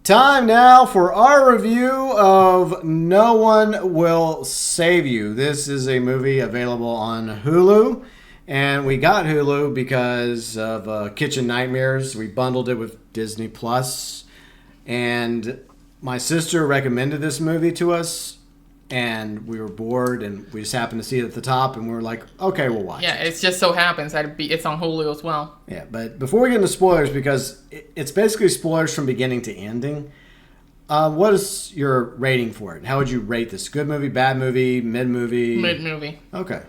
Time now for our review of No One Will Save You. This is a movie available on Hulu, and we got Hulu because of Kitchen Nightmares. We bundled it with Disney Plus, and my sister recommended this movie to us, and we were bored, and we just happened to see it at the top, and we were like, okay, we'll watch it. Yeah, it just so happens that it's on Hulu as well. Yeah, but before we get into spoilers, because it's basically spoilers from beginning to ending, what is your rating for it? How would you rate this? Good movie, bad movie, mid movie? Mid movie. Okay.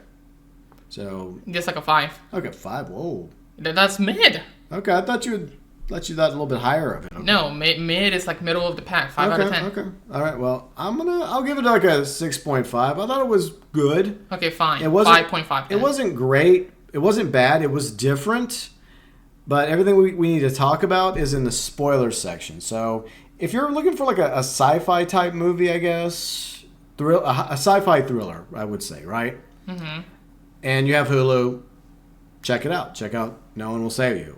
So. Just like a 5. Okay, 5. Whoa. That's mid. Okay, I thought you would let you that a little bit higher of it. Okay. No, mid is like middle of the pack. 5 out of 10. Okay. All right. Well, I'll give it like a 6.5. I thought it was good. Okay, fine. It wasn't 5.5. It wasn't great. It wasn't bad. It was different. But everything we need to talk about is in the spoiler section. So if you're looking for like a sci-fi type movie, I guess, a sci-fi thriller, I would say, right? Mm-hmm. And you have Hulu, check it out. Check out No One Will Save You.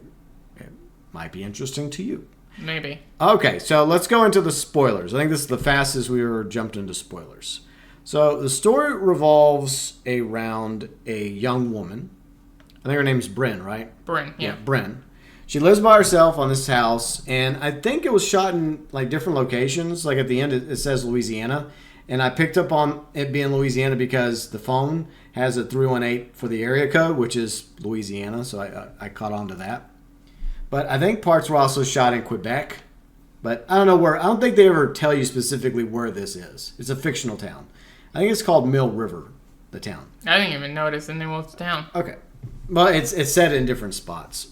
It might be interesting to you. Maybe. Okay, so let's go into the spoilers. I think this is the fastest we ever jumped into spoilers. So the story revolves around a young woman. I think her name's Bryn, right? Bryn, yeah. Bryn. She lives by herself on this house, and I think it was shot in like different locations. Like at the end, it says Louisiana, and I picked up on it being Louisiana because the phone has a 318 for the area code, which is Louisiana, so I caught on to that. But I think parts were also shot in Quebec, but I don't know where. I don't think they ever tell you specifically where this is. It's a fictional town. I think it's called Mill River, the town. I didn't even notice the name of the town. Okay. Well, it's set in different spots.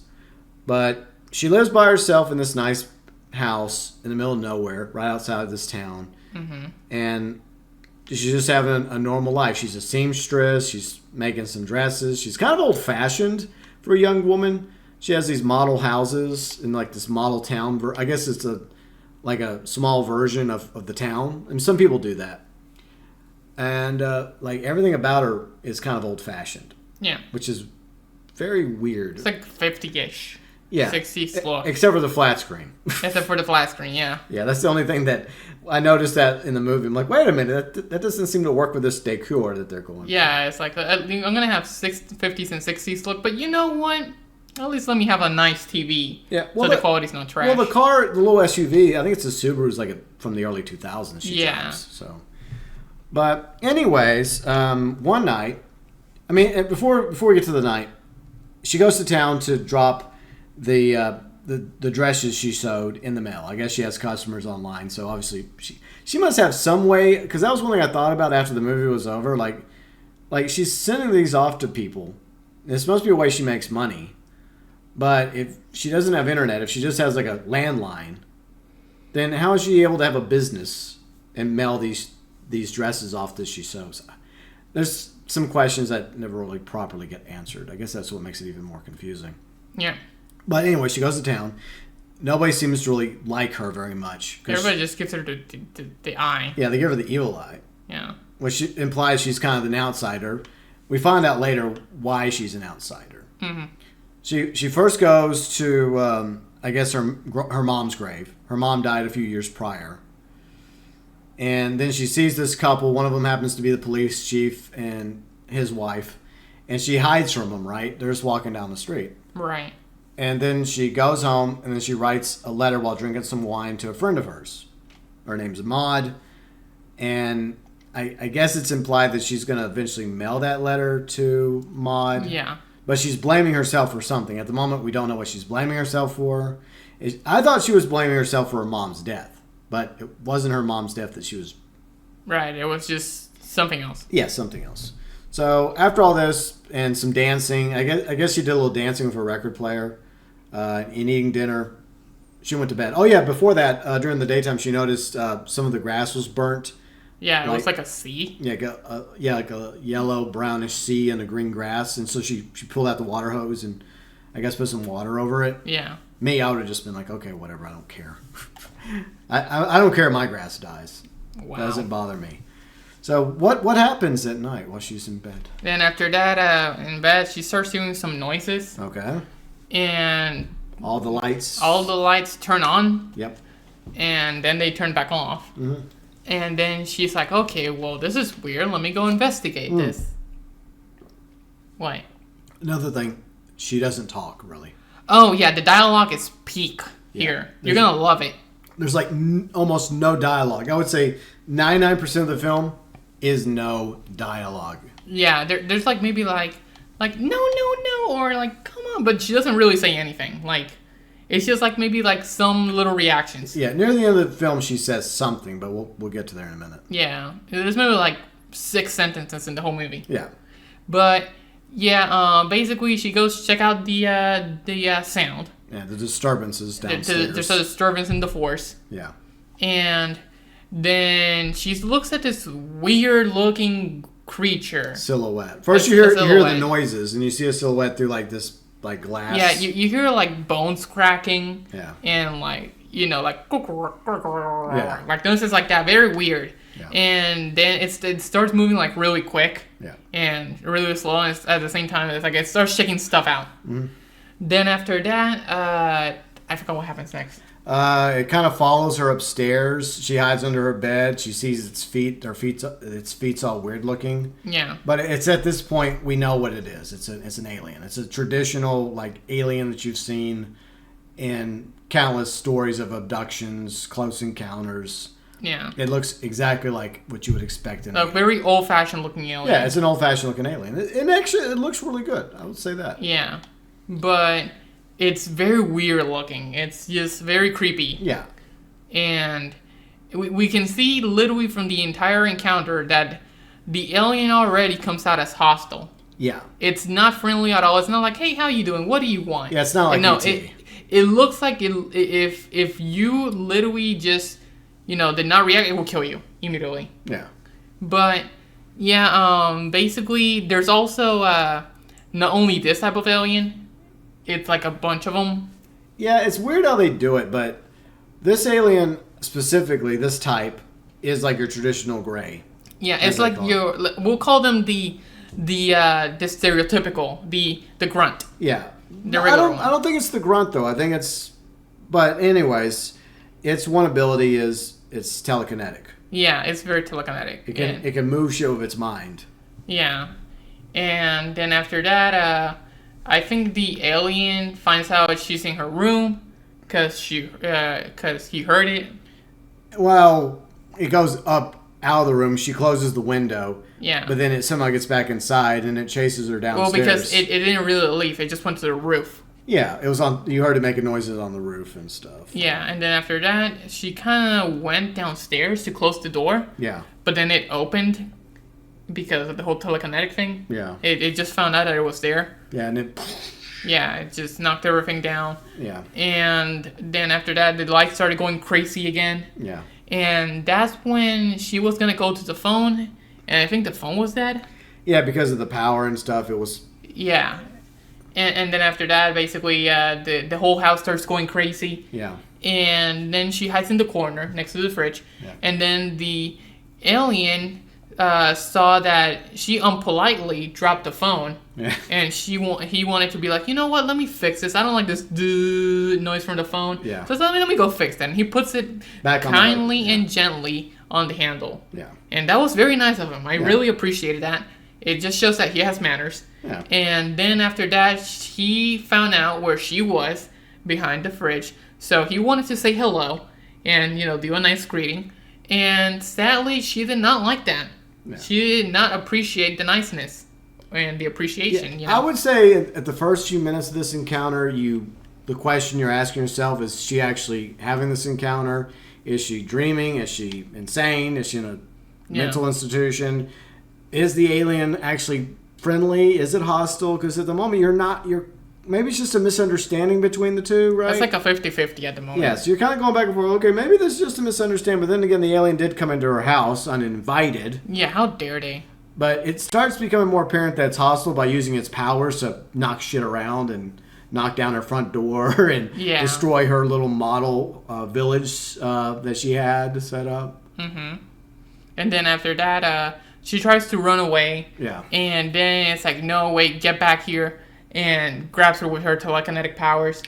But she lives by herself in this nice house in the middle of nowhere, right outside of this town. Mm-hmm. And she's just having a normal life. She's a seamstress. She's making some dresses. She's kind of old-fashioned for a young woman. She has these model houses in like this model town. I guess it's like a small version of the town. And some people do that. And like everything about her is kind of old-fashioned. Yeah. Which is very weird. It's like 50-ish. Yeah. 60s look. Except for the flat screen. Except for the flat screen, yeah. Yeah, that's the only thing that I noticed that in the movie. I'm like, wait a minute, that doesn't seem to work with this decor that they're going for. Yeah, it's like, I'm going to have 50s and 60s look, but you know what? At least let me have a nice TV. Yeah, well, so the quality's not trash. Well, the little SUV, I think it's a Subaru, is like from the early 2000s. She drives, so. But anyways, one night, I mean, before we get to the night, she goes to town to drop the dresses she sewed in the mail. I guess she has customers online, so obviously she must have some way, because that was one thing I thought about after the movie was over. Like she's sending these off to people. This must be a way she makes money. But if she doesn't have internet, if she just has like a landline, then how is she able to have a business and mail these dresses off that she sews? There's some questions that never really properly get answered. I guess that's what makes it even more confusing. Yeah. But anyway, she goes to town. Nobody seems to really like her very much. Everybody just gives her the eye. Yeah, they give her the evil eye. Yeah. Which implies she's kind of an outsider. We find out later why she's an outsider. Mm-hmm. She first goes to, I guess, her mom's grave. Her mom died a few years prior. And then she sees this couple. One of them happens to be the police chief and his wife. And she hides from them, right? They're just walking down the street. Right. And then she goes home, and then she writes a letter while drinking some wine to a friend of hers. Her name's Maud. And I guess it's implied that she's going to eventually mail that letter to Maud. Yeah. But she's blaming herself for something. At the moment, we don't know what she's blaming herself for. I thought she was blaming herself for her mom's death. But it wasn't her mom's death that she was... Right, it was just something else. Yeah, something else. So after all this and some dancing, I guess she did a little dancing with a record player and eating dinner. She went to bed. Oh yeah, before that, during the daytime, she noticed some of the grass was burnt. Yeah, it was like a sea. Yeah, like a yellow brownish sea and a green grass, and so she pulled out the water hose and I guess put some water over it. Yeah. Me, I would have just been like, okay, whatever, I don't care. I don't care if my grass dies. Wow. It doesn't bother me. So what happens at night while she's in bed? Then after that, in bed, she starts doing some noises. Okay. And all the lights turn on. Yep. and then they turn back off. Mm-hmm. And then she's like, okay, well, this is weird. Let me go investigate this. What? Another thing, she doesn't talk, really. Oh, yeah, the dialogue is peak here. You're going to love it. There's like almost no dialogue. I would say 99% of the film is no dialogue. Yeah, there's like maybe like no, or like, come on. But she doesn't really say anything. Like, it's just like maybe like some little reactions. Yeah, near the end of the film, she says something, but we'll get to there in a minute. Yeah, there's maybe like 6 sentences in the whole movie. Yeah. But, yeah, basically she goes check out the sound. Yeah, the disturbances downstairs. There's a disturbance in the force. Yeah. And then she looks at this weird-looking creature. Silhouette. First you hear the noises, and you see a silhouette through like this like glass. Yeah, you hear like bones cracking. Yeah. And like, you know, like yeah. like noises like that. Very weird. Yeah. And then it starts moving like really quick. Yeah. And really slow, and at the same time it's like it starts shaking stuff out. Mm-hmm. Then after that, I forgot what happens next. It kind of follows her upstairs. She hides under her bed. She sees its feet. Its feet's all weird looking. Yeah. But it's at this point we know what it is. It's an alien. It's a traditional like alien that you've seen in countless stories of abductions, close encounters. Yeah. It looks exactly like what you would expect in a very old-fashioned looking alien. Yeah, it's an old-fashioned looking alien. And actually, it looks really good. I would say that. Yeah. But it's very weird looking. It's just very creepy. Yeah. And we can see literally from the entire encounter that the alien already comes out as hostile. Yeah. It's not friendly at all. It's not like, hey, how you doing? What do you want? Yeah, it's not like E.T. It looks like if you literally just, did not react, it will kill you immediately. Yeah. But, yeah, basically, there's also not only this type of alien, it's like a bunch of them. Yeah, it's weird how they do it, but this alien, specifically, this type, is like your traditional gray. Yeah, it's like we'll call them the stereotypical, the grunt. Yeah. I don't think it's the grunt, though. I think it's... But anyways, its one ability is it's telekinetic. Yeah, it's very telekinetic. It can move shit with its mind. Yeah. And then after that, I think the alien finds out she's in her room because he heard it. Well, it goes up out of the room. She closes the window. Yeah. But then it somehow gets back inside and it chases her downstairs. Well, because it didn't really leave. It just went to the roof. Yeah, it was on. You heard it making noises on the roof and stuff. Yeah, and then after that, she kind of went downstairs to close the door. Yeah. But then it opened because of the whole telekinetic thing. Yeah. It just found out that it was there. Yeah, and it... Yeah, it just knocked everything down. Yeah. And then after that, the lights started going crazy again. Yeah. And that's when she was going to go to the phone, and I think the phone was dead. Yeah, because of the power and stuff, it was... Yeah. And then after that, basically, the whole house starts going crazy. Yeah. And then she hides in the corner next to the fridge. Yeah. And then the alien saw that she unpolitely dropped the phone. Yeah. And he wanted to be like, you know what, let me fix this. I don't like this noise from the phone. Yeah. So let me go fix that. And he puts it back kindly yeah. and gently on the handle. Yeah. And that was very nice of him. I really appreciated that. It just shows that he has manners. Yeah. And then after that, he found out where she was behind the fridge. So he wanted to say hello and, do a nice greeting. And sadly, she did not like that. No. She did not appreciate the niceness and the appreciation. I would say at the first few minutes of this encounter, the question you're asking yourself, is she actually having this encounter? Is she dreaming? Is she insane? Is she in a mental institution? Is the alien actually friendly? Is it hostile? Because at the moment maybe it's just a misunderstanding between the two, right? It's like a 50-50 at the moment. Yeah, so you're kind of going back and forth. Okay, maybe this is just a misunderstanding. But then again, the alien did come into her house uninvited. Yeah, how dare they? But it starts becoming more apparent that it's hostile by using its powers to knock shit around and knock down her front door and destroy her little model village that she had set up. Mm-hmm. And then after that, she tries to run away. Yeah. And then it's like, no, wait, get back here. And grabs her with her telekinetic powers.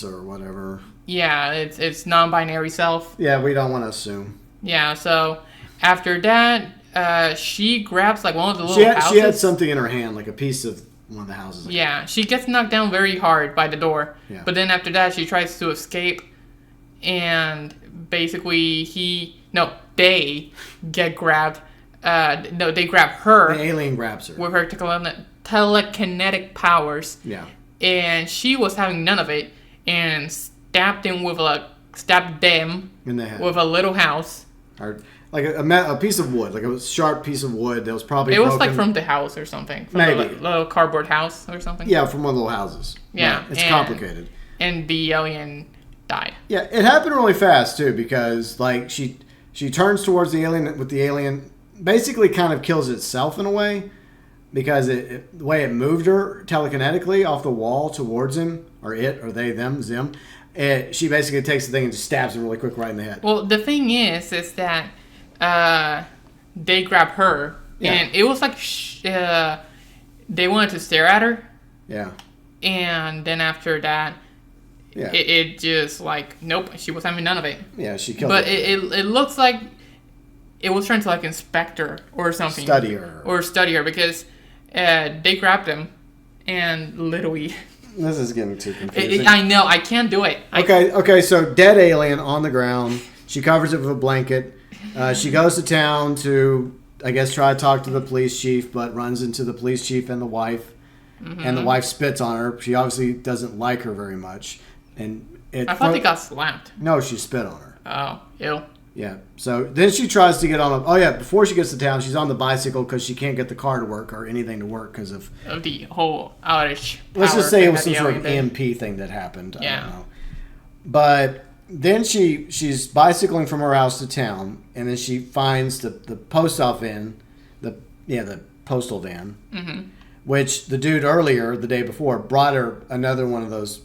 Or whatever. Yeah, it's non-binary self. Yeah, we don't want to assume. Yeah, so after that, she grabs like one of the little houses. She had something in her hand, like a piece of one of the houses. Yeah, she gets knocked down very hard by the door. Yeah. But then after that, she tries to escape, and basically they get grabbed. They grab her. The alien grabs her with her telekinetic powers. Yeah. And she was having none of it, and stabbed them in the head with a little house. Or like a piece of wood, like a sharp piece of wood that was probably broken. was like from the house or something. From Maybe. The little cardboard house or something. Yeah, from one of the little houses. Yeah. It's complicated. And the alien died. Yeah, it happened really fast too, because like she turns towards the alien, with the alien basically kind of kills itself in a way, because the way it moved her telekinetically off the wall towards him, or it, or they, them, zim, she basically takes the thing and just stabs him really quick right in the head. Well, the thing is that they grab her, and it was like they wanted to stare at her. Yeah. And then after that, it just like, nope, she was having none of it. Yeah, she killed her. But it looks like it was trying to like inspect her or something. Study her because they grabbed him and literally... This is getting too confusing. I know, I can't do it. Okay, so dead alien on the ground. She covers it with a blanket. She goes to town to, I guess, try to talk to the police chief, but runs into the police chief and the wife. Mm-hmm. And the wife spits on her. She obviously doesn't like her very much. And I thought they got slapped. No, she spit on her. Oh, ew. Yeah. So then she tries to get on before she gets to town, she's on the bicycle because she can't get the car to work or anything to work because of the whole outage. Let's just say it was some sort of EMP thing that happened. I don't know. But then she's bicycling from her house to town, and then she finds the postal van, the postal van, mm-hmm. which the dude earlier, the day before, brought her another one of those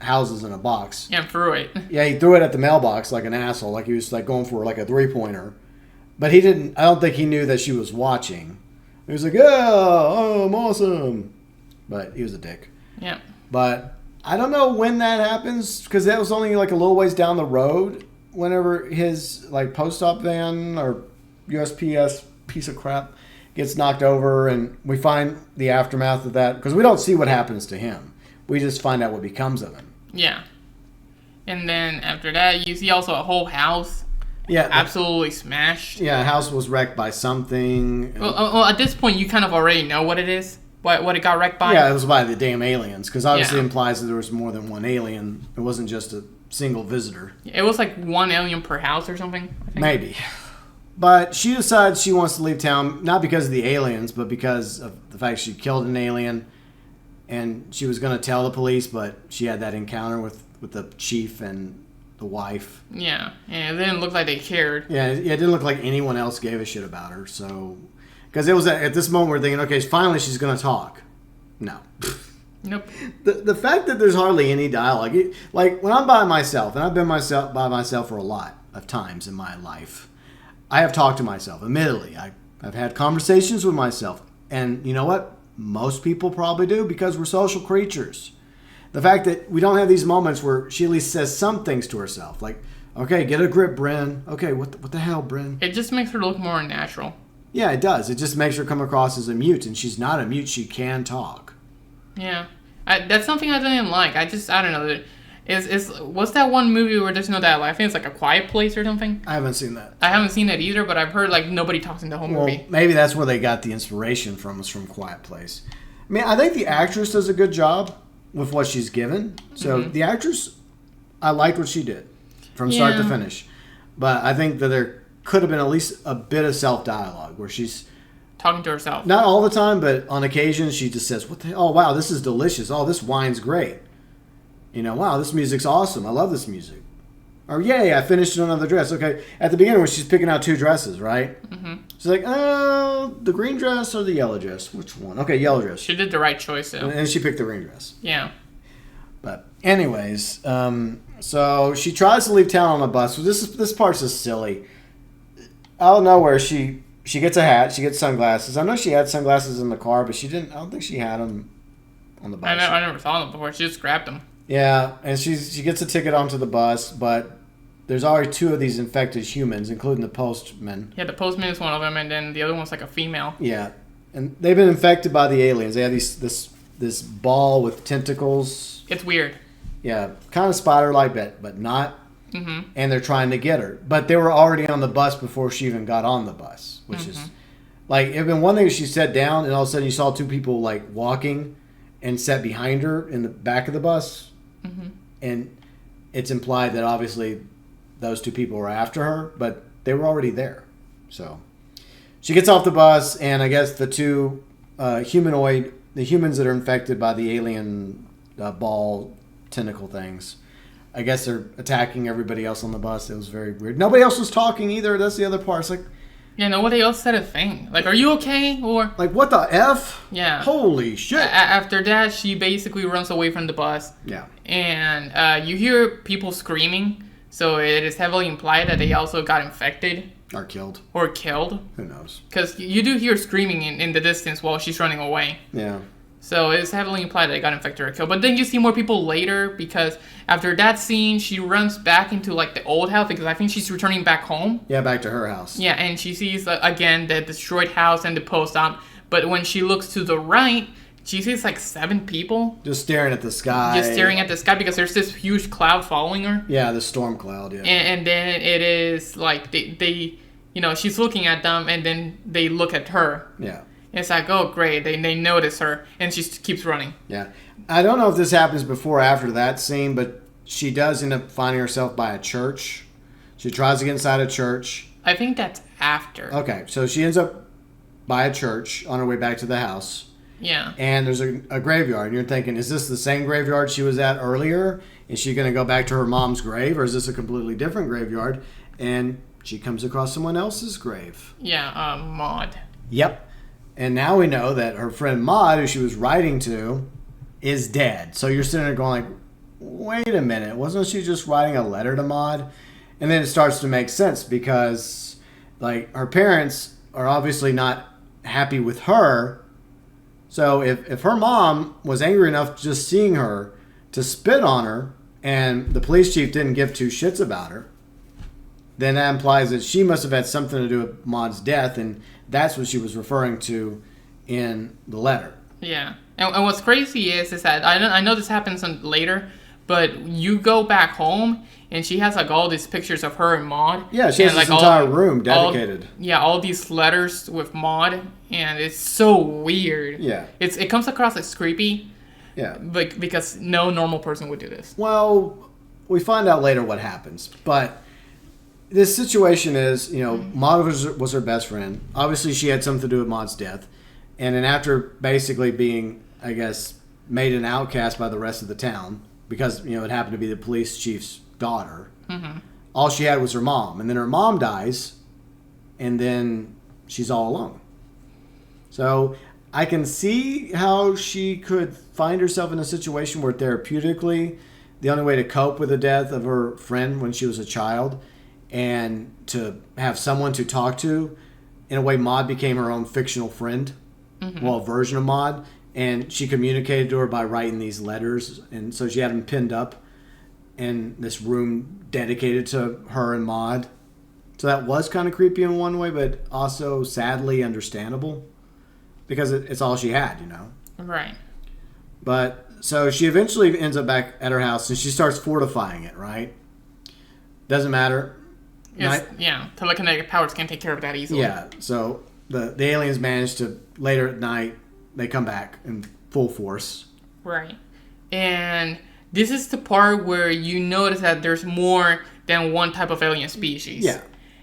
houses in a box. Yeah, threw it. Yeah, he threw it at the mailbox like an asshole, like he was like going for like a 3-pointer. But he didn't. I don't think he knew that she was watching. He was like, "Yeah, oh, I'm awesome," but he was a dick. Yeah. But I don't know when that happens, because that was only like a little ways down the road. Whenever his like post-op van or USPS piece of crap gets knocked over, and we find the aftermath of that, because we don't see what happens to him. We just find out what becomes of him. Yeah. And then after that, you see also a whole house. Yeah. Absolutely smashed. Yeah, a house was wrecked by something. Well, at this point, you kind of already know what it is. What it got wrecked by. Yeah, it was by the damn aliens. Because obviously it implies that there was more than one alien. It wasn't just a single visitor. It was like one alien per house or something, I think. Maybe. But she decides she wants to leave town, not because of the aliens, but because of the fact she killed an alien. And she was going to tell the police, but she had that encounter with the chief and the wife. Yeah, and it didn't look like they cared. Yeah, it didn't look like anyone else gave a shit about her. So, because it was at this moment we're thinking, okay, finally she's going to talk. No. Nope. The fact that there's hardly any dialogue, like when I'm by myself, and I've been by myself for a lot of times in my life, I have talked to myself. Admittedly, I've had conversations with myself, and you know what? Most people probably do, because we're social creatures. The fact that we don't have these moments where she at least says some things to herself, like, okay, get a grip, Bryn. Okay, what the hell, Bryn? It just makes her look more natural. Yeah, it does. It just makes her come across as a mute, and she's not a mute. She can talk. Yeah. That's something I didn't like. I don't know. What's that one movie where there's no dialogue? I think it's like A Quiet Place or something. I haven't seen that. I haven't seen it either, but I've heard like nobody talks in the whole movie. Maybe that's where they got the inspiration from, was from Quiet Place. I mean, I think the actress does a good job with what she's given. So the actress, I liked what she did from start to finish. But I think that there could have been at least a bit of self-dialogue where she's talking to herself. Not all the time, but on occasion she just says, "Oh, wow, this is delicious. Oh, this wine's great. You know, wow, this music's awesome. I love this music." Or, "Yay, I finished another dress." Okay, at the beginning when she's picking out 2 dresses, right? Mm-hmm. She's like, "Oh, the green dress or the yellow dress? Which one?" Okay, yellow dress. She did the right choice, though. And she picked the green dress. Yeah. But anyways, so she tries to leave town on a bus. So this part's just silly. Out of nowhere, she gets a hat. She gets sunglasses. I know she had sunglasses in the car, but she didn't. I don't think she had them on the bus. I never saw them before. She just grabbed them. Yeah, and she gets a ticket onto the bus, but there's already 2 of these infected humans, including the postman. Yeah, the postman is one of them, and then the other one's like a female. Yeah, and they've been infected by the aliens. They have this ball with tentacles. It's weird. Yeah, kind of spider-like, but not. Mm-hmm. And they're trying to get her. But they were already on the bus before she even got on the bus, which is... Like, it'd been one thing if she sat down and all of a sudden you saw 2 people, like, walking and sat behind her in the back of the bus. Mm-hmm. And it's implied that obviously those 2 people were after her, but they were already there. So she gets off the bus, and I guess the 2 the humans that are infected by the alien ball tentacle things, I guess they're attacking everybody else on the bus. It was very weird. Nobody else was talking either. That's the other part. It's like... Yeah, nobody else said a thing. Like, are you okay? Or like, what the F? Yeah. Holy shit. After that, she basically runs away from the bus. Yeah. And you hear people screaming, so it is heavily implied that they also got infected. Or killed. Or killed. Who knows? Because you do hear screaming in the distance while she's running away. Yeah. So it's heavily implied that they got infected or killed. But then you see more people later, because after that scene, she runs back into, like, the old house, because I think she's returning back home. Yeah, back to her house. Yeah, and she sees, again, the destroyed house and the post op. But when she looks to the right, she sees, like, 7 people. Just staring at the sky. Just staring at the sky, because there's this huge cloud following her. Yeah, the storm cloud, yeah. And then it is, like, they you know, she's looking at them, and then they look at her. Yeah. It's like, oh, great. They notice her, and she keeps running. Yeah. I don't know if this happens before or after that scene, but she does end up finding herself by a church. She tries to get inside a church. I think that's after. Okay, so she ends up by a church on her way back to the house. Yeah. And there's a graveyard. And you're thinking, is this the same graveyard she was at earlier? Is she going to go back to her mom's grave, or is this a completely different graveyard? And she comes across someone else's grave. Yeah, Maud. Yep. And now we know that her friend Maud, who she was writing to, is dead. So you're sitting there going like, wait a minute, wasn't she just writing a letter to Maud? And then it starts to make sense because, like, her parents are obviously not happy with her. So if her mom was angry enough just seeing her to spit on her, and the police chief didn't give 2 shits about her, then that implies that she must have had something to do with Maud's death, and that's what she was referring to in the letter. Yeah. And what's crazy is that I know this happens later, but you go back home, and she has, like, all these pictures of her and Maud. Yeah, she has this entire room dedicated. All these letters with Maud, and it's so weird. Yeah. It comes across as creepy. Yeah. Because no normal person would do this. Well, we find out later what happens, but this situation is, you know, Maud was her best friend. Obviously, she had something to do with Maud's death. And then after basically being, I guess, made an outcast by the rest of the town, because, you know, it happened to be the police chief's daughter, all she had was her mom. And then her mom dies, and then she's all alone. So I can see how she could find herself in a situation where therapeutically, the only way to cope with the death of her friend when she was a child, and to have someone to talk to, in a way, Maud became her own fictional friend, well, a version of Maud, and she communicated to her by writing these letters, and so she had them pinned up in this room dedicated to her and Maud. So that was kind of creepy in one way, but also sadly understandable, because it's all she had, you know? Right. But, so she eventually ends up back at her house, and she starts fortifying it, right? Doesn't matter. Telekinetic powers can't take care of that easily. Yeah, so the aliens manage to, later at night, they come back in full force. Right. And this is the part where you notice that there's more than one type of alien species. Yeah.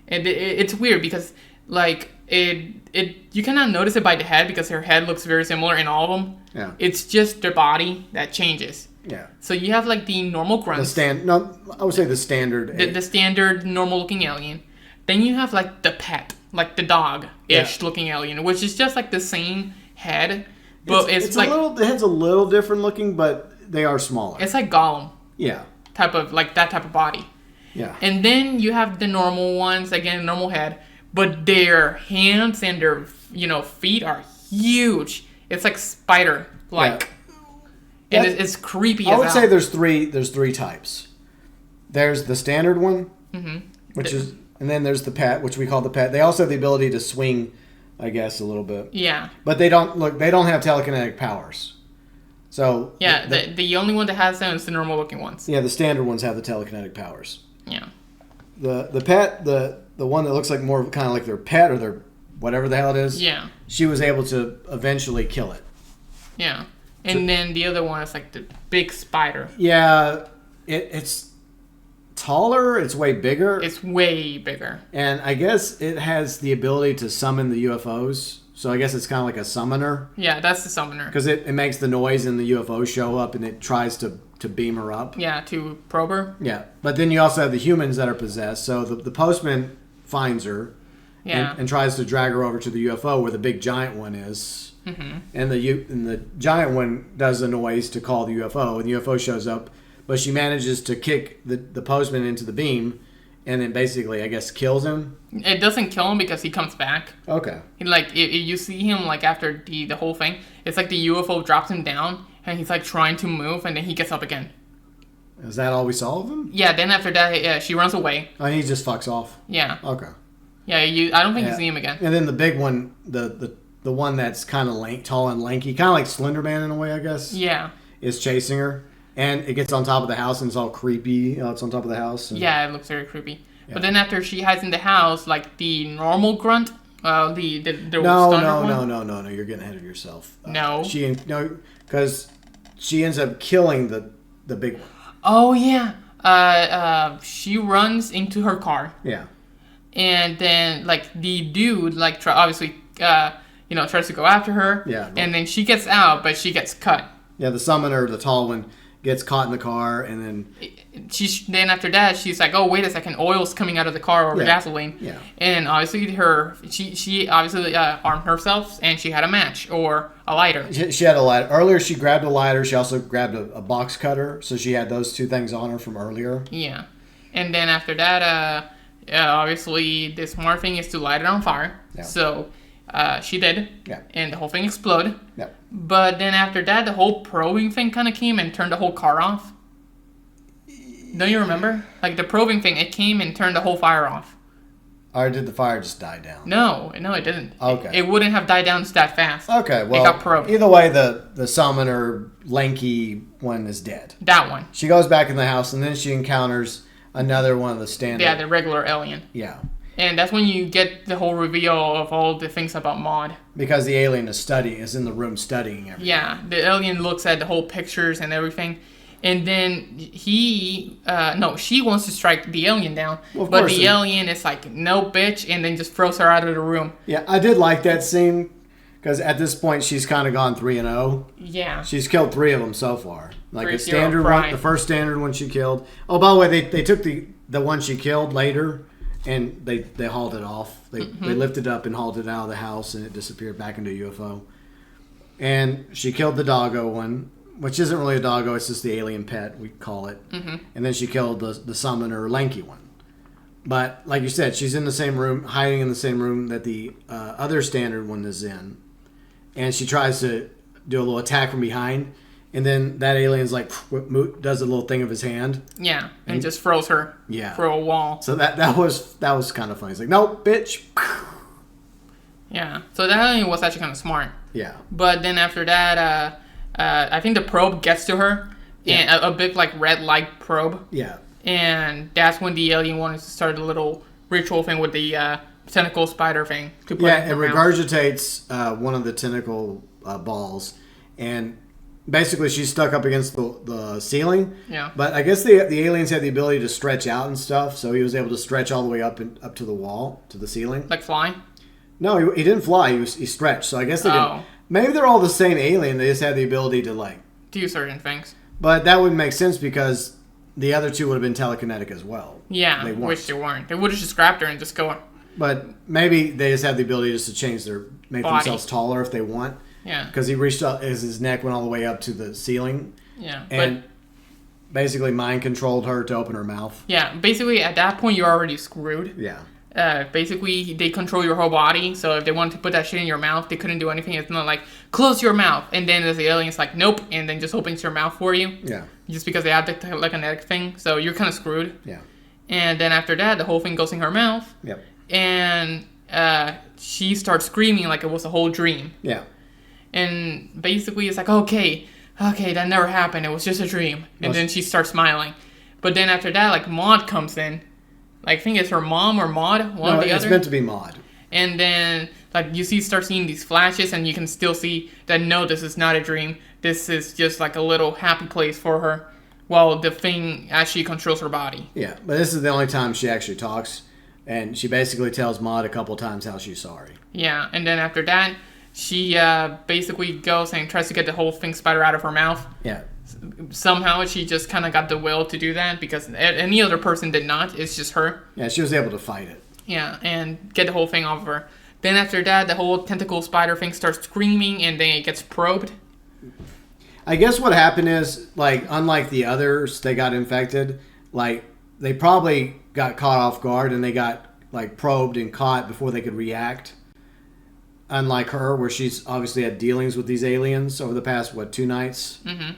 And it's weird because, like, you cannot notice it by the head because her head looks very similar in all of them. Yeah. It's just their body that changes. Yeah. So you have, like, the normal grunts. I would say the standard. The standard normal-looking alien. Then you have, like, the pet, like the dog-ish looking alien, which is just, like, the same head. But it's like... the head's a little different looking, but they are smaller. It's like Gollum. Yeah. That type of body. Yeah. And then you have the normal ones, again, normal head, but their hands and their, feet are huge. It's like spider-like. Yeah. and it's creepy. I would say there's three types. There's the standard one, which is, and then there's the pet, which we call the pet. They also have the ability to swing, I guess, a little bit. Yeah. But they don't have telekinetic powers. So yeah, the only one that has them is the normal looking ones. Yeah, the standard ones have the telekinetic powers. Yeah. The pet, the one that looks like more kind of like their pet or their whatever the hell it is. Yeah. She was able to eventually kill it. Yeah. And then the other one is like the big spider. Yeah, it's taller. It's way bigger. It's way bigger. And I guess it has the ability to summon the UFOs. So I guess it's kind of like a summoner. Yeah, that's the summoner. Because it makes the noise and the UFOs show up and it tries to beam her up. Yeah, to probe her. Yeah. But then you also have the humans that are possessed. So the postman finds her and tries to drag her over to the UFO where the big giant one is. Mm-hmm. And the giant one does a noise to call the UFO, and the UFO shows up. But she manages to kick the postman into the beam, and then basically, I guess, kills him. It doesn't kill him because he comes back. Okay. You see him like after the whole thing. It's like the UFO drops him down, and he's like trying to move, and then he gets up again. Is that all we saw of him? Yeah. Then after that, she runs away. Oh, he just fucks off. Yeah. Okay. Yeah. I don't think you see him again. And then the big one, the one that's kind of tall and lanky, kind of like Slender Man in a way, I guess. Yeah. Is chasing her. And it gets on top of the house and it's all creepy. It's on top of the house. Yeah, it looks very creepy. Yeah. But then after she hides in the house, like the normal grunt, No, you're getting ahead of yourself. Because she ends up killing the big one. Oh yeah. She runs into her car. Yeah. And then like the dude tries to go after her. Yeah. And then she gets out, but she gets cut. Yeah, the summoner, the tall one, gets caught in the car, and then then after that she's like, oh wait a second, oil's coming out of the car over gasoline. Yeah. And obviously she obviously armed herself, and she had a match or a lighter. She had a lighter. Earlier she grabbed a lighter. She also grabbed a box cutter, so she had those two things on her from earlier. Yeah. And then after that, obviously the smart thing is to light it on fire. Yeah. So she did. Yeah. And the whole thing exploded. Yeah. But then after that, the whole probing thing kind of came and turned the whole car off. Don't you remember? Like the probing thing, it came and turned the whole fire off. Or did the fire just die down? No, it didn't. Okay. It wouldn't have died down that fast. Okay, well, it got probed. Either way, the summoner, lanky one is dead. That one. She goes back in the house, and then she encounters another one of the standard. Yeah, the regular alien. Yeah. And that's when you get the whole reveal of all the things about Maud. Because the alien is in the room studying everything. Yeah, the alien looks at the whole pictures and everything. And then she wants to strike the alien down. Well, but the alien is like, no, bitch, and then just throws her out of the room. Yeah, I did like that scene. Because at this point, she's kind of gone 3-0. Yeah. She's killed 3 of them so far. Like a standard one, the first standard one she killed. Oh, by the way, they took the one she killed later. And they hauled it off. They lifted it up and hauled it out of the house, and it disappeared back into a UFO. And she killed the doggo one, which isn't really a doggo. It's just the alien pet, we call it. Mm-hmm. And then she killed the summoner, lanky one. But like you said, she's in the same room, hiding in the same room that the other standard one is in. And she tries to do a little attack from behind. And then that alien's like, does a little thing of his hand. Yeah, and just throws her through a wall. So that was kind of funny. It's like, nope, bitch. Yeah, so that alien was actually kind of smart. Yeah. But then after that, I think the probe gets to her. And a big like red light probe. Yeah. And that's when the alien wanted to start a little ritual thing with the tentacle spider thing. To put it regurgitates one of the tentacle balls. And basically, she's stuck up against the ceiling. Yeah. But I guess the aliens had the ability to stretch out and stuff, so he was able to stretch all the way up to the wall, to the ceiling. Like flying? No, he didn't fly. He stretched. So I guess they did. Maybe they're all the same alien. They just had the ability to do certain things. But that wouldn't make sense because the other two would have been telekinetic as well. Yeah, which they weren't. They would have just grabbed her and just go. But maybe they just have the ability just to change make themselves taller if they want. Yeah. Because he reached out, his neck went all the way up to the ceiling. Yeah. And basically mind controlled her to open her mouth. Yeah. Basically, at that point, you're already screwed. Yeah. basically they control your whole body. So if they wanted to put that shit in your mouth, they couldn't do anything. It's not like close your mouth, and then the alien's like nope, and then just opens your mouth for you. Yeah. Just because they have the like a neck thing, so you're kind of screwed. Yeah. And then after that, the whole thing goes in her mouth. Yep. And she starts screaming like it was a whole dream. Yeah. And basically, it's like okay, that never happened. It was just a dream. And then she starts smiling. But then after that, like Maud comes in. Like, I think it's her mom or Maud, one or the other. It's meant to be Maud. And then, like, you start seeing these flashes, and you can still see that, no, this is not a dream. This is just, like, a little happy place for her while the thing actually controls her body. Yeah, but this is the only time she actually talks. And she basically tells Maud a couple times how she's sorry. Yeah, and then after that, she basically goes and tries to get the whole thing spider out of her mouth. Yeah. Somehow she just kind of got the will to do that because any other person did not. It's just her. Yeah, she was able to fight it. Yeah, and get the whole thing off of her. Then after that, the whole tentacle spider thing starts screaming and then it gets probed. I guess what happened is, like, unlike the others, they got infected. Like, they probably got caught off guard and they got, like, probed and caught before they could react. Unlike her, where she's obviously had dealings with these aliens over the past, 2 nights? Mm-hmm.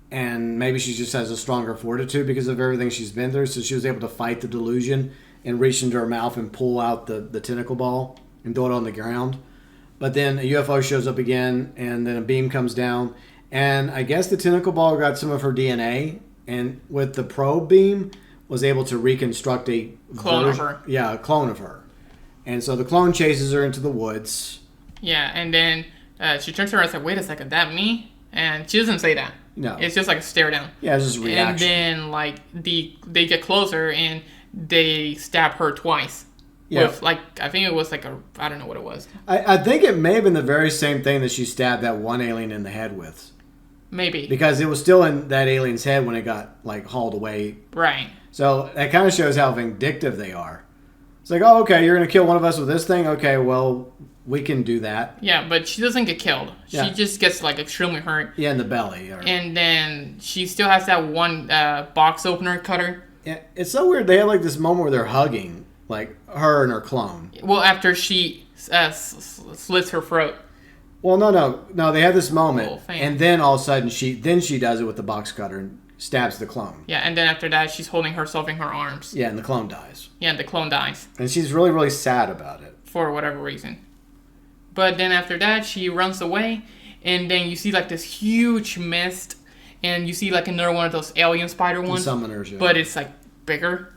And maybe she just has a stronger fortitude because of everything she's been through. So she was able to fight the delusion and reach into her mouth and pull out the tentacle ball and throw it on the ground. But then a UFO shows up again, and then a beam comes down. And I guess the tentacle ball got some of her DNA, and with the probe beam, was able to reconstruct a clone of her. Yeah, a clone of her. And so the clone chases her into the woods. Yeah, and then she turns around and says, wait a second, that me? And she doesn't say that. No. It's just like a stare down. Yeah, it's just a reaction. And then, like, they get closer and they stab her twice. Yeah. With, like, I think it was like I don't know what it was. I think it may have been the very same thing that she stabbed that one alien in the head with. Maybe. Because it was still in that alien's head when it got, like, hauled away. Right. So that kind of shows how vindictive they are. It's like, oh, okay, you're going to kill one of us with this thing? Okay, well, we can do that. Yeah, but she doesn't get killed. Yeah. She just gets, like, extremely hurt. Yeah, in the belly. And then she still has that one box opener cutter. Yeah, it's so weird. They have, like, this moment where they're hugging, like, her and her clone. Well, after she slits her throat. Well, no. They have this moment, and then all of a sudden she does it with the box cutter and stabs the clone. Yeah, and then after that, she's holding herself in her arms. Yeah, and the clone dies. Yeah, and the clone dies. And she's really, really sad about it. For whatever reason. But then after that, she runs away, and then you see, like, this huge mist, and you see, like, another one of those alien spider ones. The summoners, yeah. But it's, like, bigger.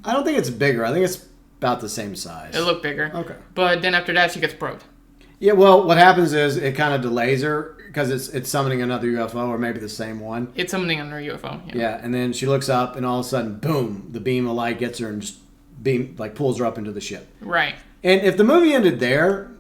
I don't think it's bigger. I think it's about the same size. It looked bigger. Okay. But then after that, she gets probed. Yeah, well, what happens is it kind of delays her because it's summoning another UFO or maybe the same one. It's summoning another UFO. Yeah, and then she looks up and all of a sudden, boom, the beam of light gets her and just pulls her up into the ship. Right. And if the movie ended there,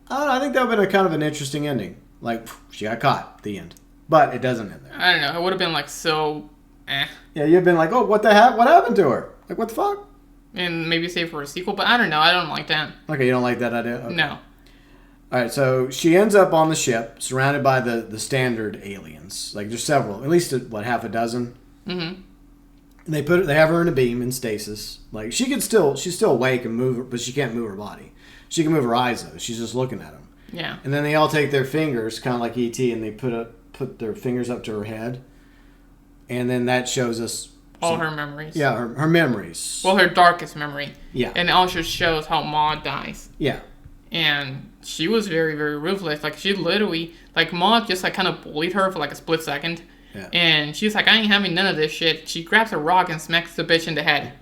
I don't know, I think that would have been a kind of an interesting ending. Like, she got caught, the end. But it doesn't end there. I don't know. It would have been like so, Yeah, you've been like, oh, what the heck? What happened to her? Like, what the fuck? And maybe save for a sequel, but I don't know. I don't like that. Okay, you don't like that idea? Okay. No. All right, so she ends up on the ship, surrounded by the standard aliens. Like, there's several, at least half a dozen. Mm-hmm. And they have her in a beam in stasis. Like, she's still awake and move, but she can't move her body. She can move her eyes though. She's just looking at them. Yeah. And then they all take their fingers, kind of like E.T., and they put their fingers up to her head, and then that shows us all her memories. Yeah, her memories. Well, her darkest memory. Yeah. And it also shows how Maud dies. Yeah. And she was very, very ruthless. Like, she literally, like, Maud just, like, kind of bullied her for, like, a split second. Yeah. And she's like, I ain't having none of this shit. She grabs a rock and smacks the bitch in the head.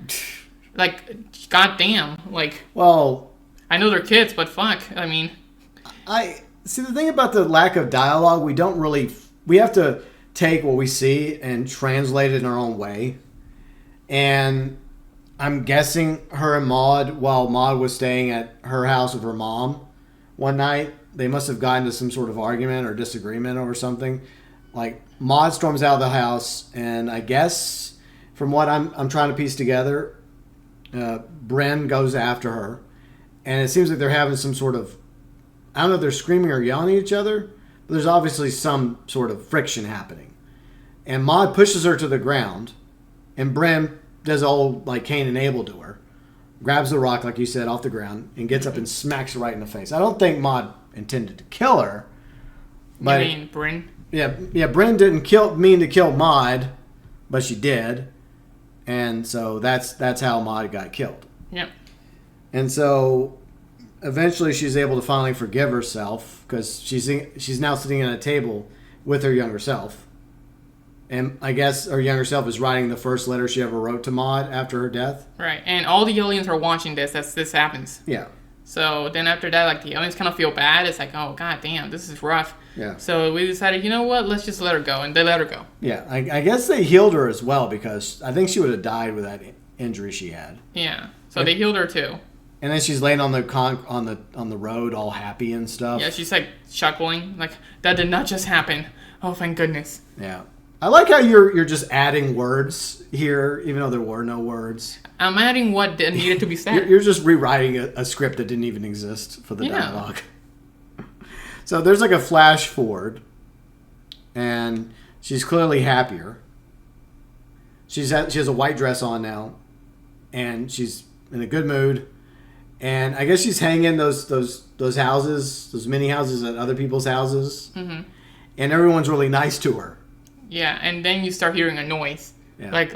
Like, goddamn. Like, well, I know they're kids, but fuck. I mean, I see the thing about the lack of dialogue. We have to take what we see and translate it in our own way. And I'm guessing her and Maud, while Maud was staying at her house with her mom one night, they must have gotten into some sort of argument or disagreement over something. Like, Maud storms out of the house, and I guess from what I'm trying to piece together, Bren goes after her, and it seems like they're having some sort of, I don't know if they're screaming or yelling at each other, but there's obviously some sort of friction happening. And Maud pushes her to the ground, and Bren does old, like, Cain and Abel to her. grabs the rock, like you said, off the ground, and gets up and smacks her right in the face. I don't think Maude intended to kill her. But, you mean Bryn? Yeah. Bryn didn't mean to kill Maude, but she did, and so that's how Maude got killed. Yep. And so eventually she's able to finally forgive herself because she's now sitting at a table with her younger self. And I guess her younger self is writing the first letter she ever wrote to Maude after her death. Right. And all the aliens are watching this as this happens. Yeah. So then after that, like, the aliens kind of feel bad. It's like, oh, god damn, this is rough. Yeah. So we decided, you know what? Let's just let her go. And they let her go. Yeah. I guess they healed her as well because I think she would have died with that injury she had. Yeah. So they healed her too. And then she's laying on the road all happy and stuff. Yeah, she's like chuckling. Like, that did not just happen. Oh, thank goodness. Yeah. I like how you're just adding words here, even though there were no words. I'm adding what needed to be said. You're just rewriting a script that didn't even exist for the dialogue. So there's like a flash forward, and she's clearly happier. She has a white dress on now, and she's in a good mood. And I guess she's hanging those houses, those mini houses at other people's houses, and everyone's really nice to her. Yeah, and then you start hearing a noise. Yeah. Like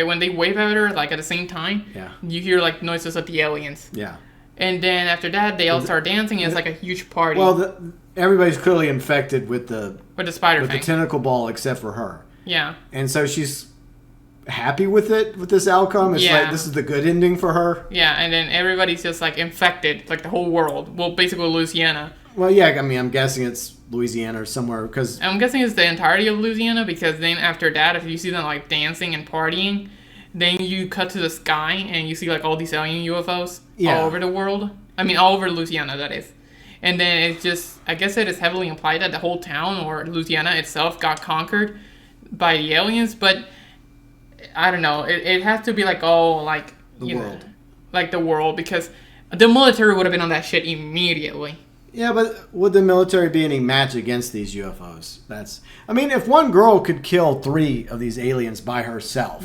when they wave at her, like at the same time, you hear like noises of the aliens. Yeah. And then after that, they all start dancing, and it's like a huge party. Well, everybody's clearly infected with the spider thing. The tentacle ball, except for her. Yeah. And so she's happy with this outcome. It's like this is the good ending for her. Yeah, and then everybody's just like infected, like the whole world. Well, basically Louisiana. Well, yeah, I mean, I'm guessing it's Louisiana or somewhere because I'm guessing it's the entirety of Louisiana because then after that, if you see them like dancing and partying, then you cut to the sky and you see like all these alien UFOs all over the world. I mean, all over Louisiana, that is. And then it's just, I guess it is heavily implied that the whole town or Louisiana itself got conquered by the aliens, but I don't know. It has to be like like the world, like the world, because the military would have been on that shit immediately. Yeah, but would the military be any match against these UFOs? I mean, if one girl could kill 3 of these aliens by herself,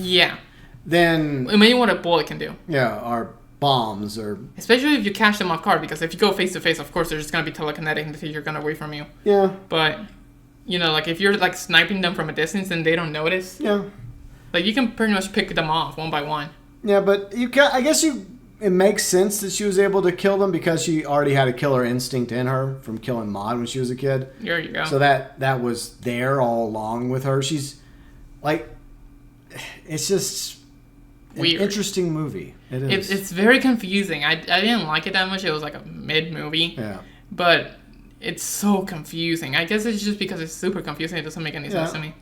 then imagine what a bullet can do. Yeah, or bombs, or especially if you catch them off guard, because if you go face to face, of course, they're just gonna be telekinetic and take your gun away from you. Yeah, but like if you're like sniping them from a distance and they don't notice. Yeah. Like, you can pretty much pick them off one by one. Yeah, but I guess it makes sense that she was able to kill them because she already had a killer instinct in her from killing Maude when she was a kid. There you go. So that was there all along with her. She's like, it's just an interesting movie. It is. It's very confusing. I didn't like it that much. It was like a mid movie. Yeah. But it's so confusing. I guess it's just because it's super confusing. It doesn't make any sense to me.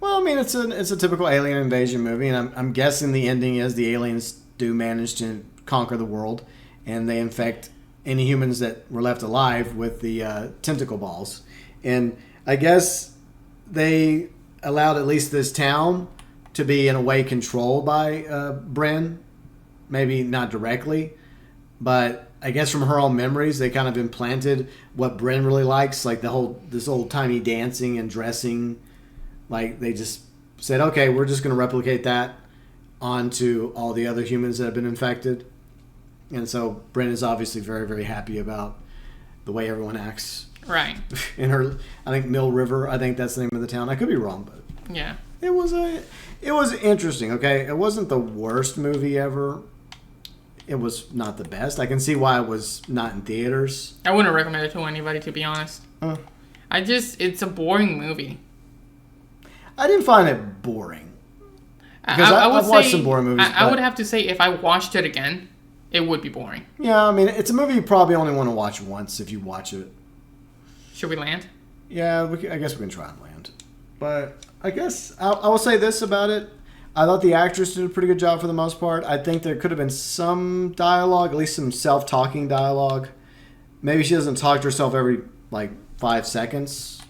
Well, I mean, it's a typical alien invasion movie, and I'm guessing the ending is the aliens do manage to conquer the world, and they infect any humans that were left alive with the tentacle balls. And I guess they allowed at least this town to be, in a way, controlled by Bryn. Maybe not directly, but I guess from her own memories, they kind of implanted what Bryn really likes, like this old-timey dancing and dressing. Like, they just said, okay, we're just going to replicate that onto all the other humans that have been infected. And so Bryn is obviously very, very happy about the way everyone acts. Right. In her, I think Mill River, I think that's the name of the town. I could be wrong, but yeah, it was interesting. Okay, it wasn't the worst movie ever. It was not the best. I can see why it was not in theaters. I wouldn't recommend it to anybody, to be honest. It's a boring movie. I didn't find it boring. Because I've watched some boring movies. I would have to say, if I watched it again, it would be boring. Yeah, I mean, it's a movie you probably only want to watch once if you watch it. Should we land? Yeah, I guess we can try and land. But I guess I will say this about it. I thought the actress did a pretty good job for the most part. I think there could have been some dialogue, at least some self-talking dialogue. Maybe she doesn't talk to herself every, 5 seconds.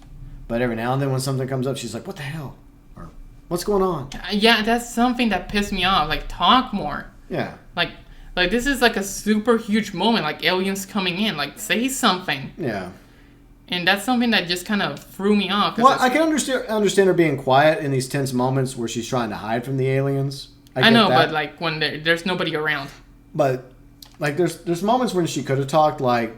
But every now and then when something comes up, she's like, what the hell? Or, what's going on? Yeah, that's something that pissed me off. Like, talk more. Yeah. Like this is like a super huge moment, like aliens coming in. Like, say something. Yeah. And that's something that just kind of threw me off. Well, I can understand her being quiet in these tense moments where she's trying to hide from the aliens. I know, but when there's nobody around. But like, there's moments when she could have talked like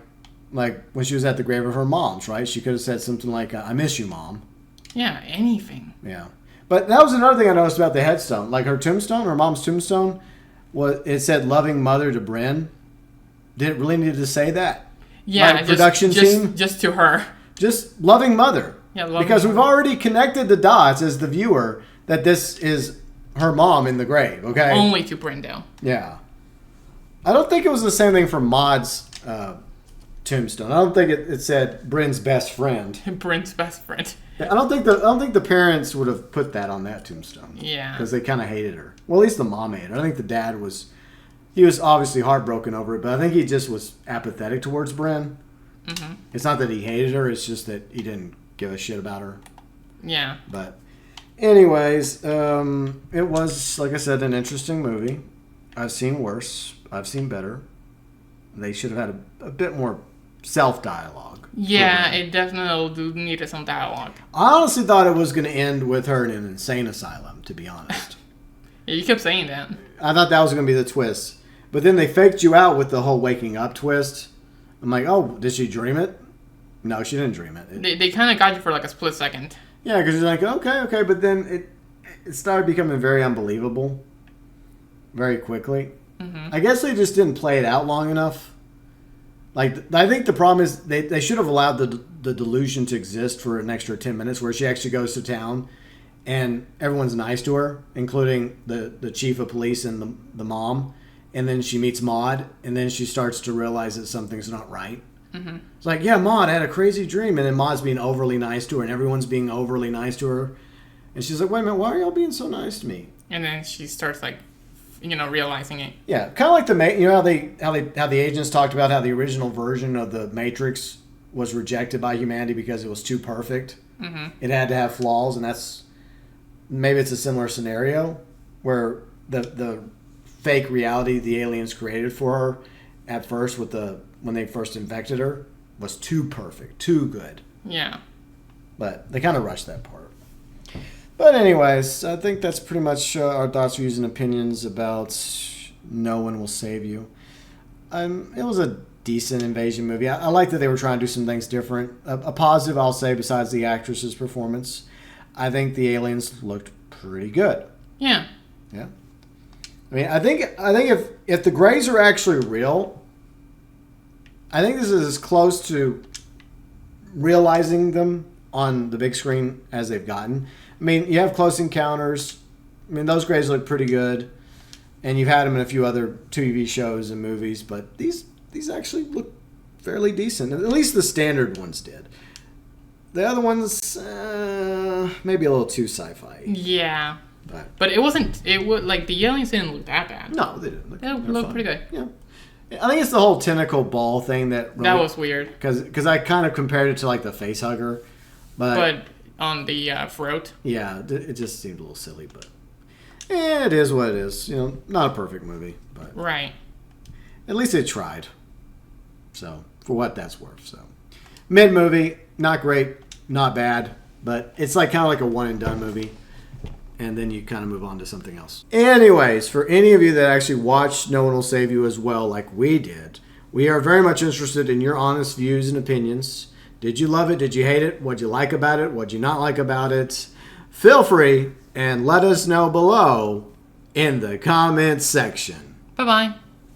when she was at the grave of her mom's, right? She could have said something like, "I miss you, Mom." Yeah, anything. Yeah. But that was another thing I noticed about the headstone. Like her tombstone, her mom's tombstone, it said "loving mother to Bryn." Did it really need to say that? Yeah, like production team, just to her. just loving mother. Yeah, loving because mother. we've already connected the dots as the viewer that this is her mom in the grave. Okay. Only to Brendel. Yeah. I don't think it was the same thing for Maud's tombstone. I don't think it said Bryn's best friend. Bryn's best friend. I don't think the parents would have put that on that tombstone. Yeah. Because they kind of hated her. Well, at least the mom hated her. I think the dad was obviously heartbroken over it, but I think he just was apathetic towards Bryn. Mm-hmm. It's not that he hated her; it's just that he didn't give a shit about her. Yeah. But, anyways, it was, like I said, an interesting movie. I've seen worse. I've seen better. They should have had a bit more self-dialogue. Yeah, it definitely needed some dialogue. I honestly thought it was going to end with her in an insane asylum, to be honest. Yeah, you kept saying that. I thought that was going to be the twist. But then they faked you out with the whole waking up twist. I'm like, oh, did she dream it? No, she didn't dream it. They kind of got you for like a split second. Yeah, because you're like, okay. But then it started becoming very unbelievable very quickly. Mm-hmm. I guess they just didn't play it out long enough. Like, I think the problem is they should have allowed the delusion to exist for an extra 10 minutes where she actually goes to town and everyone's nice to her, including the chief of police and the mom. And then she meets Maud, and then she starts to realize that something's not right. Mm-hmm. It's like, yeah, Maud, I had a crazy dream. And then Maud's being overly nice to her, and everyone's being overly nice to her. And she's like, wait a minute, why are y'all being so nice to me? And then she starts like, realizing it. Yeah, kind of like how the agents talked about how the original version of the Matrix was rejected by humanity because it was too perfect. Mm-hmm. It had to have flaws, and maybe it's a similar scenario where the fake reality the aliens created for her at first when they first infected her was too perfect, too good. Yeah. But they kind of rushed that part. But anyways, I think that's pretty much our thoughts, views, and opinions about No One Will Save You. It was a decent invasion movie. I like that they were trying to do some things different. A positive, I'll say, besides the actress's performance, I think the aliens looked pretty good. Yeah. Yeah. I mean, I think if the Greys are actually real, I think this is as close to realizing them on the big screen as they've gotten. I mean, you have Close Encounters. I mean, those Greys look pretty good, and you've had them in a few other TV shows and movies, but these actually look fairly decent. At least the standard ones did. The other ones, maybe a little too sci-fi. Yeah. But it wasn't. It would like the aliens didn't look that bad. No, they didn't. They looked pretty good. Yeah. I think it's the whole tentacle ball thing that really, that was weird. Because I kind of compared it to like the face hugger, but on the throat. Yeah, it just seemed a little silly, but it is what it is. Not a perfect movie, but right. At least it tried. So for what that's worth. So mid movie, not great, not bad, but it's like kind of like a one and done movie. And then you kind of move on to something else. Anyways, for any of you that actually watched No One Will Save You as well, like we did, we are very much interested in your honest views and opinions. Did you love it? Did you hate it? What'd you like about it? What'd you not like about it? Feel free and let us know below in the comments section. Bye-bye.